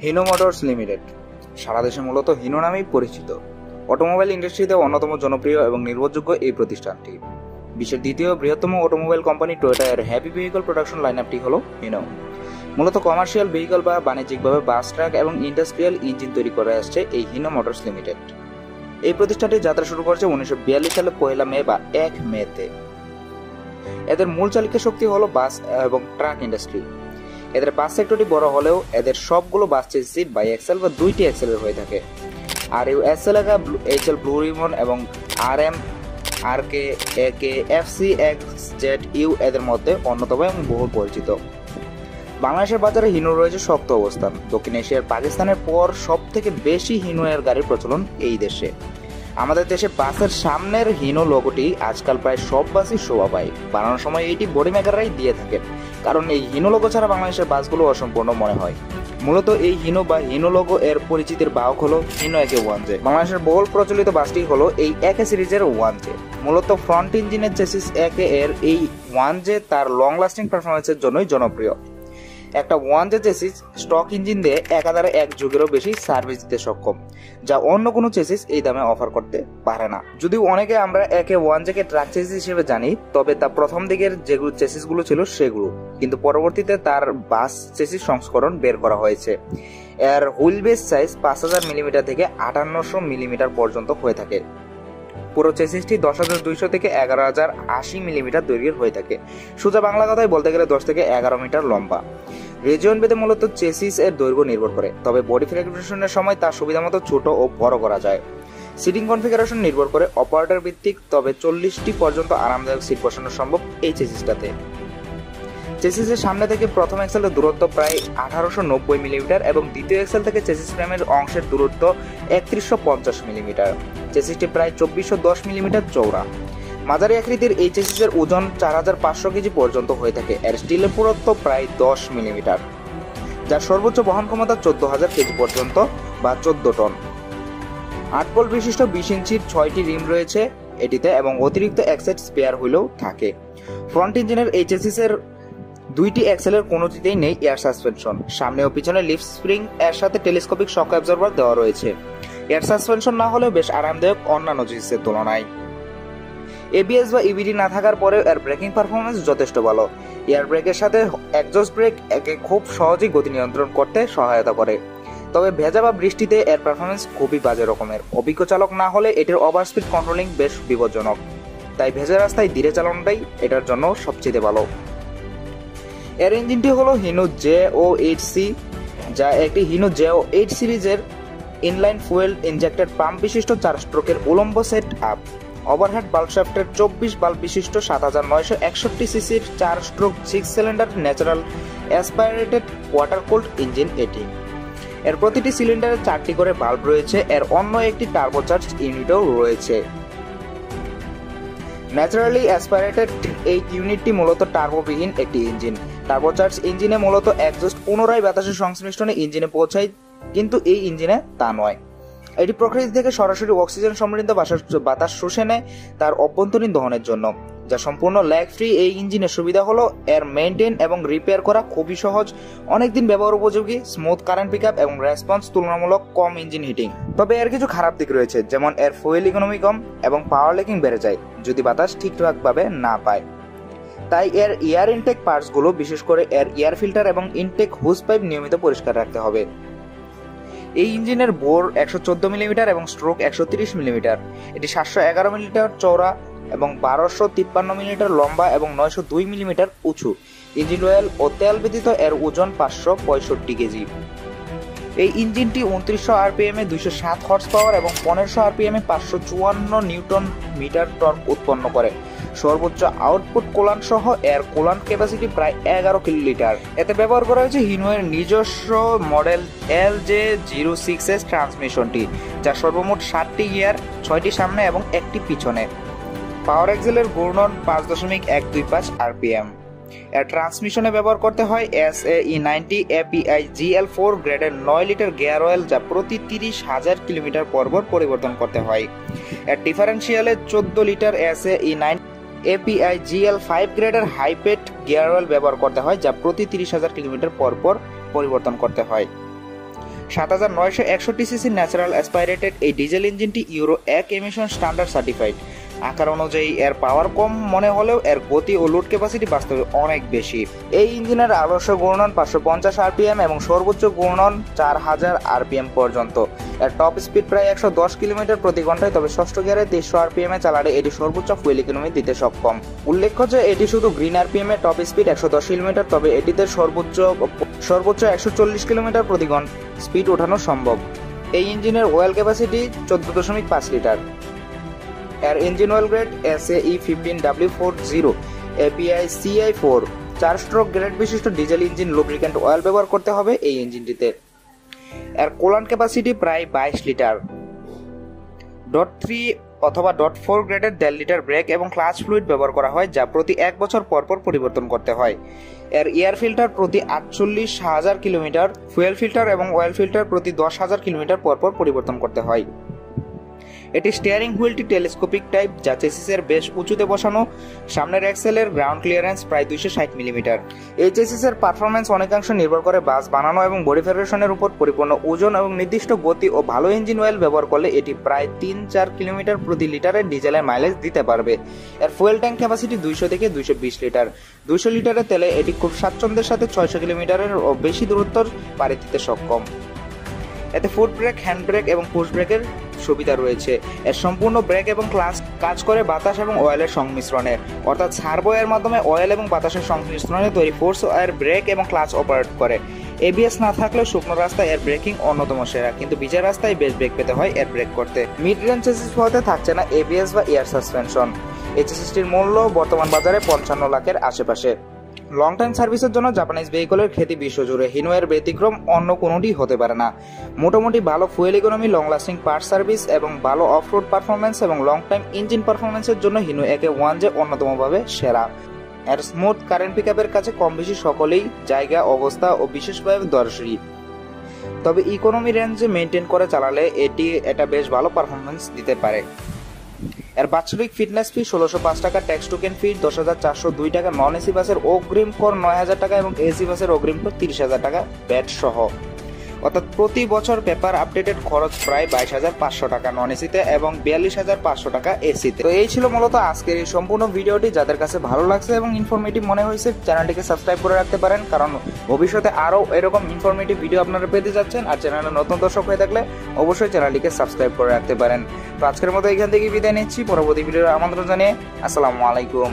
Hino motors limited সারা দেশে মূলত Hino নামেই পরিচিত। অটোমোবাইল ইন্ডাস্ট্রিতে অন্যতম জনপ্রিয় এবং নির্ভরযোগ্য এই প্রতিষ্ঠানটি। বিশ্বের দ্বিতীয় বৃহত্তম অটোমোবাইল কোম্পানি টয়োটা এর হেভি ভেহিকল প্রোডাকশন লাইনআপটি হলো হিনো। মূলত কমার্শিয়াল ভেহিকল বা বাণিজ্যিকভাবে বাস, ট্রাক এবং ইন্ডাস্ট্রিয়াল ইঞ্জিন তৈরি করে আসছে এই হিনো মোটরস লিমিটেড। এই প্রতিষ্ঠানটি যাত্রা শুরু করেছে 1942 সালে 1 মে বা 1 মেতে। এদের মূল চালিকা শক্তি হলো বাস এবং ট্রাক ইন্ডাস্ট্রি। এদের বাস সেক্টরটি বড় হলেও এদের সবগুলো বাস চেসিস বাই এক্সেল বা 2টি এক্সেলের হয়ে থাকে। আর ইউ এসএলএগা, এইচএল ব্লু রিবন এবং RM, RK, AK, FC, XZ you এদের মধ্যে অন্যতম এবং বহুল পরিচিত। বাংলাদেশের বাজারে হিনো রয়েছে শক্ত অবস্থান। দক্ষিণ এশিয়ার পাকিস্তানের পর সব থেকে বেশি হিনো এর গাড়ির প্রচলন এই দেশে। আমাদের দেশে বাসের সামনের হিনো লোগোটি আজকাল প্রায় সব বাসই শোভা পায়। বানানোর সময় এইটি বডি মেকাররাই দিয়ে থাকে, কারণ এই হিনো লোগো ছাড়া বাংলাদেশের বাসগুলো অসম্পূর্ণ মনে হয়। মূলত এই হিনো বা হিনো লোগো এর পরিচিতির বাহক হলো হিনো একে 1J। বাংলাদেশের বহুল প্রচলিত বাসটি হলো এই একে সিরিজের 1J। মূলত ফ্রন্ট ইঞ্জিনের চেসিস একে এর এই 1J তার লং লাস্টিং পারফরমেন্সের জন্যই জনপ্রিয়। একটা 1J চেসিস স্টক ইঞ্জিন দিয়ে একাধারে 1 যুগেরও বেশি সার্ভিস দিতে সক্ষম, যা অন্য কোনো চেসিস এই দামে অফার করতে পারে না। যদিও অনেকে আমরা একে 1J কে ট্রাক চেসিস হিসেবে জানি, তবে তা প্রথম দিকের যেগুলো চেসিসগুলো ছিল সেগুলো, কিন্তু পরবর্তীতে তার বাস চেসিস সংস্করণ বের করা হয়েছে। এর হুইল বেস সাইজ 5000 মিলিমিটার থেকে 5800 মিলিমিটার পর্যন্ত হয়ে থাকে। পুরো চেসিসটি 10,200 থেকে 11,080 মিলিমিটার দৈর্ঘ্যের হয়ে থাকে। সোজা বাংলা কথায় বলতে গেলে 10 থেকে 11 মিটার লম্বা। রিজিয়ন ভেদে মূলত চেসিস এর দৈর্ঘ্য নির্ভর করে, তবে বডি কনফিগারেশনের সময় তার সুবিধামতো ছোট ও বড় করা যায়। সিটিং কনফিগারেশন নির্ভর করে অপারেটর ভিত্তিক, তবে 40টি পর্যন্ত আরামদায়ক সিট বসানো সম্ভব এই চেসিসটাতে। চেসিসের সামনে থেকে প্রথম এক্সেলের দূরত্ব প্রায় 1890 মিলিমিটার এবং দ্বিতীয় এক্সেল থেকে চেসিস ফ্রেমের অংশের দূরত্ব 3150 মিলিমিটার। চেসিসটি প্রায় 2410 মিলিমিটার চওড়া। মাঝারি আকৃতির এই চেসিসের ওজন 4500 কেজি পর্যন্ত হয়ে থাকে। এর স্টিলের পুরুত্ব প্রায় 10 মিলিমিটার, যার সর্বোচ্চ বহন ক্ষমতা 14,000 কেজি পর্যন্ত বা 14 টন। 8 পোল বিশিষ্ট 20 ইঞ্চির 6টি রিম রয়েছে এটিতে এবং অতিরিক্ত এক সেট স্পেয়ার হুইলও থাকে। ফ্রন্ট ইঞ্জিনের এই চেসিসের 2টি এক্সেলের কোনোটিতেই নেই এয়ার সাসপেনশন। সামনে ও পিছনে লিফট স্প্রিং এর সাথে টেলিস্কোপিক শক অ্যাবজর্বার দেওয়া রয়েছে। এয়ার সাসপেনশন না হলেও বেশ আরামদায়ক অন্যান্য চেসিসের তুলনায়। এবিএস বা ইবিডি না থাকার পরেও এর ব্রেকিং পারফরমেন্স যথেষ্ট ভালো। এয়ার ব্রেকের সাথে এক্সজস্ট ব্রেক একে খুব সহজেই গতি নিয়ন্ত্রণ করতে সহায়তা করে, তবে ভেজা বা বৃষ্টিতে এর পারফরমেন্স খুবই বাজে রকমের। অভিজ্ঞ চালক না হলে এটির ওভার স্পিড কন্ট্রোলিং বেশ বিপজ্জনক, তাই ভেজা রাস্তায় ধীরে চালানোটাই এটার জন্য সবচেয়ে ভালো। এর ইঞ্জিনটি হলো হিনো JO8C, যা একটি হিনো JO8 সিরিজের ইনলাইন ফুয়েল ইনজেক্টেড পাম্প বিশিষ্ট 4 স্ট্রোকের উলম্ব সেট আপ। ওভারহেড বাল্ব শাফটের 24 বাল্ব বিশিষ্ট 7961 সিসির 4 stroke 6 cylinder natural aspirated water cooled engine এটি। এর প্রতিটি সিলিন্ডারে 4টি করে বাল্ব রয়েছে। এর অন্য একটি টার্বোচার্জ ইউনিটও রয়েছে। ন্যাচারালি অ্যাসপাইরেটেড এই ইউনিটটি মূলত টার্বোবিহীন একটি ইঞ্জিন। টার্বোচার্জ ইঞ্জিনে মূলত এক্সজস্ট পুনরায় বাতাসের সংশ্লিষ্টনে ইঞ্জিনে পৌঁছায়, কিন্তু এই ইঞ্জিনে তা নয়। এটি প্রকৃতি থেকে সরাসরি অক্সিজেন সমৃদ্ধ বাতাস শুষে নেয় তার অভ্যন্তরীণ দহনের জন্য, যা সম্পূর্ণ ল্যাগ ফ্রি। এই ইঞ্জিনের সুবিধা হলো এর মেইনটেইন এবং রিপেয়ার করা খুবই সহজ, অনেকদিন ব্যবহার উপযোগী, স্মুথ কারেন্ট পিকআপ এবং রেসপন্স তুলনামূলক কম ইঞ্জিন হিটিং। তবে এর কিছু খারাপ দিক রয়েছে, যেমন এর ফুয়েল ইকোনমি কম এবং পাওয়ার লেকিং বেড়ে যায় যদি বাতাস ঠিকঠাকভাবে না পায়। তাই এর এয়ার ইনটেক পার্টসগুলো, বিশেষ করে এর এয়ার ফিল্টার এবং ইনটেক হুজ পাইপ নিয়মিত পরিষ্কার রাখতে হবে। এই ইঞ্জিনের বোর 114 মিলিমিটার এবং স্ট্রোক 130 মিলিমিটার। এটি 711 মিলিমিটার চওড়া এবং 1253 মিলিমিটার লম্বা এবং 902 মিলিমিটার উঁচু। ইঞ্জিন অয়েল ও তেল ব্যতীত এর ওজন 565 কেজি। এই ইঞ্জিনটি 2900 আরপিএম এ 207 হর্স পাওয়ার এবং 1500 আরপিএম এ 554 নিউটন মিটার টর্ক উৎপন্ন করে। সর্বোচ্চ আউটপুট কোলান্ট সহ এর কোলান্ট ক্যাপাসিটি প্রায় 11 কিলোলিটার। এতে ব্যবহার করা হয়েছে হিনোয়ের নিজস্ব মডেল LJ06S ট্রান্সমিশনটি, যা সর্বমোট 7টি গিয়ার, 6টি সামনে এবং 1টি পিছনে। পাওয়ার এক্সেলের ঘূর্ণন 5.125 আরপিএম। এর ট্রান্সমিশনে ব্যবহার করতে হয় SAE90 API GL4 গ্রেডের 9 লিটার গিয়ার অয়েল, যা প্রতি 30,000 কিলোমিটার পর পরিবর্তন করতে হয়। এর ডিফারেন্সিয়ালে 14 লিটার SAE9 API GL5 গ্রেডের হাইপেট গিয়ার অয়েল ব্যবহার করতে হয়, যা প্রতি 30,000 কিলোমিটার পর পরিবর্তন করতে হয়। 7961 সিসি ন্যাচারাল অ্যাসপাইরেটেড এই ডিজেল ইঞ্জিনটি ইউরো 1 এমিশন স্ট্যান্ডার্ড সার্টিফাইড। আকার অনুযায়ী এর পাওয়ার কম মনে হলেও এর গতি ও লোড ক্যাপাসিটি বাস্তবে অনেক বেশি। এই ইঞ্জিনের আদর্শ ঘূর্ণন 550 আরপিএম এবং সর্বোচ্চ ঘূর্ণন 4000 আরপিএম পর্যন্ত। এর টপ স্পিড প্রায় 110 কিলোমিটার প্রতি ঘন্টায়, তবে ষষ্ঠ গিয়ারে 2300 আরপিএম এ চালালে এটি সর্বোচ্চ ফুয়েল ইকোনমি দিতে সক্ষম। উল্লেখ্য যে এটি শুধু গ্রিন আরপিএম এ টপ স্পিড 110 কিলোমিটার, তবে এটিতে সর্বোচ্চ 140 কিলোমিটার প্রতি ঘন্টা স্পিড ওঠানো সম্ভব। এই ইঞ্জিনের অয়েল ক্যাপাসিটি 14.5 লিটার। এর engine oil grade SAE 15W40 API CI4 4 stroke grade বিশিষ্ট ডিজেল ইঞ্জিন লুব্রিক্যান্ট অয়েল ব্যবহার করতে হবে এই ইঞ্জিনটিতে। এর কুলান্ট ক্যাপাসিটি প্রায় 22 লিটার। .3 অথবা .4 গ্রেডের 1.5 লিটার ব্রেক এবং ক্লাচ ফ্লুইড ব্যবহার করা হয়, যা প্রতি 1 বছর পর পরিবর্তন করতে হয়। এর এয়ার ফিল্টার প্রতি 48,000 কিলোমিটার, ফুয়েল ফিল্টার এবং অয়েল ফিল্টার প্রতি 10,000 কিলোমিটার পর পরিবর্তন করতে হয়। এটি স্টিয়ারিং হুইলটি টেলিস্কোপিক টাইপ, যা চেসিসের বেশ উঁচুতে বসানো। সামনের এক্সেলের গ্রাউন্ড ক্লিয়ারেন্স প্রায় 260 মিলিমিটার। এই চেসিসের পারফরম্যান্স অনেকাংশ নির্ভর করে বাস বানানো এবং বডি ফেডারেশনের উপর। পরিপূর্ণ ওজন এবং নির্দিষ্ট গতি ও ভালো ইঞ্জিন অয়েল ব্যবহার করলে এটি প্রায় 3-4 কিলোমিটার প্রতি লিটারের ডিজেলের মাইলেজ দিতে পারবে। এর ফুয়েল ট্যাঙ্ক ক্যাপাসিটি 200 থেকে 220 লিটার। 200 লিটারের তেলে এটি খুব স্বাচ্ছন্দ্যের সাথে 600 কিলোমিটারের ও বেশি দূরত্ব পাড়ি দিতে সক্ষম। এতে ফুট ব্রেক, হ্যান্ড ব্রেক এবং পুশ ব্রেকের সুবিধা রয়েছে। এর সম্পূর্ণ ব্রেক এবং ক্লাচ কাজ করে বাতাস এবং অয়েলের সংমিশ্রণে, অর্থাৎ সার্ভো এর মাধ্যমে অয়েল এবং বাতাসের সংমিশ্রণে তৈরি ফোর্স এর ব্রেক এবং ক্লাচ অপারেট করে। ABS না থাকলেও শুকনো রাস্তায় এর ব্রেকিং অন্যতম সেরা, কিন্তু ভিজা রাস্তায় বেশ ব্রেক পেতে হয় এর ব্রেক করতে। মিড রেঞ্জ চেসিস হতে থাকছে না ABS বা এয়ার সাসপেনশন। এই চেসিসটির মূল্য বর্তমান বাজারে 55 লাখের আশেপাশে। লং টাইম সার্ভিসের জন্য জাপানিজ ভেহিকলের খ্যাতি বিশ্বজুড়ে। হিনো এর ব্যতিক্রম অন্য কোনোটি হতে পারে না। মোটামুটি ভালো fuel economy, long lasting part service এবং ভালো অফ রোড পারফরমেন্স এবং লং টাইম ইঞ্জিন পারফরমেন্সের জন্য হিনো একে 1 অন্যতমভাবে সেরা। এর স্মুথ কারেন্ট পিকআপের কাছে কম বেশি সকলেই জায়গা, অবস্থা ও বিশেষভাবে দর্শী। তবে ইকোনমি রেঞ্জে মেনটেন করে চালালে এটা বেশ ভালো পারফরমেন্স দিতে পারে। এর বাৎসরিক ফিটনেস ফি 1605 টাকা, ট্যাক্স টোকেন ফি 10,402 টাকা, নন এসি বাসের অগ্রিম কর 9,000 টাকা এবং এসি বাসের অগ্রিম কর 30,000 টাকা ব্যাট সহ। অর্থাৎ প্রতি বছর পেপার আপডেটেড খরচ প্রায় 22,500 টাকা নন এসিতে এবং 42,500 টাকা এসিতে। তো এই ছিল মূলত আজকের এই সম্পূর্ণ ভিডিওটি। যাদের কাছে ভালো লাগছে এবং ইনফরমেটিভ মনে হয়েছে, চ্যানেলটিকে সাবস্ক্রাইব করে রাখতে পারেন, কারণ ভবিষ্যতে আরও এরকম ইনফরমেটিভ ভিডিও আপনারা পেতে যাচ্ছেন। আর চ্যানেলে নতুন দর্শক হয়ে থাকলে অবশ্যই চ্যানেলটিকে সাবস্ক্রাইব করে রাখতে পারেন। তো আজকের মতো এখান থেকে বিদায় নিচ্ছি। পরবর্তী ভিডিওর আমন্ত্রণ জানিয়ে আসসালামু আলাইকুম।